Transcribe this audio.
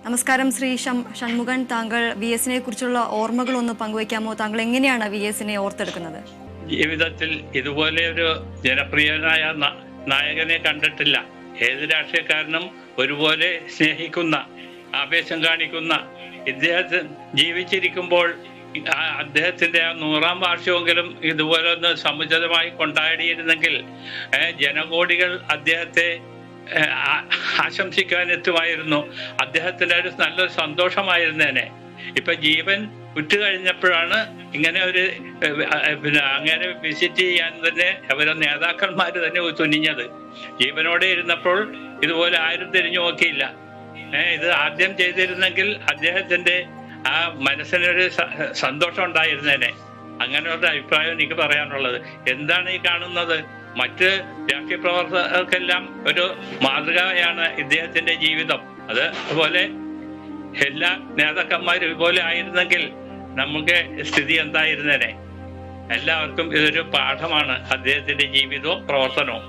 നമസ്കാരം ശ്രീ ഷൺമുഖൻ, താങ്കൾ VS-നെ കുറിച്ചുള്ള ഓർമ്മകൾ ഒന്ന് പങ്കുവയ്ക്കാമോ? താങ്കൾ എങ്ങനെയാണ് VS-നെ ഓർത്തെടുക്കുന്നത്? ജീവിതത്തിൽ ഇതുപോലെ ഒരു ജനപ്രിയനായ നായകനെ കണ്ടിട്ടില്ല. ഏത് രാഷ്ട്രീയക്കാരനും ഒരുപോലെ സ്നേഹിക്കുന്ന, ആവേശം കാണിക്കുന്ന, ഇദ്ദേഹത്തെ ജീവിച്ചിരിക്കുമ്പോൾ അദ്ദേഹത്തിന്റെ 100-ാം വാർഷികമെങ്കിലും ഇതുപോലെ ഒന്ന് സമുചിതമായി കൊണ്ടാടിയിരുന്നെങ്കിൽ ജനകോടികൾ അദ്ദേഹത്തെ ആശംസിക്കാനെത്തുമായിരുന്നു. അദ്ദേഹത്തിന്റെ ഒരു നല്ലൊരു സന്തോഷമായിരുന്നേനെ. ഇപ്പൊ ജീവൻ വിട്ടുകഴിഞ്ഞപ്പോഴാണ് ഇങ്ങനെ ഒരു അങ്ങനെ വിസിറ്റ് ചെയ്യാൻ തന്നെ അവരെ നേതാക്കന്മാർ തന്നെ തുനിഞ്ഞത്. ജീവനോടെ ഇരുന്നപ്പോൾ ഇതുപോലെ ആരും തിരിഞ്ഞു നോക്കിയില്ല. ഇത് ആദ്യം ചെയ്തിരുന്നെങ്കിൽ അദ്ദേഹത്തിന്റെ ആ മനസ്സിനൊരു സന്തോഷം ഉണ്ടായിരുന്നേനെ. അങ്ങനെ ഒരു അഭിപ്രായം എനിക്ക് പറയാനുള്ളത്. എന്താണ് ഈ കാണുന്നത്? മറ്റ് രാഷ്ട്രീയ പ്രവർത്തകർക്കെല്ലാം ഒരു മാതൃകയാണ് ഇദ്ദേഹത്തിന്റെ ജീവിതം. അതുപോലെ എല്ലാ നേതാക്കന്മാരും ഇതുപോലെ ആയിരുന്നെങ്കിൽ നമുക്ക് സ്ഥിതി എന്തായിരുന്നേനെ? എല്ലാവർക്കും ഇതൊരു പാഠമാണ് അദ്ദേഹത്തിന്റെ ജീവിതവും പ്രവർത്തനവും.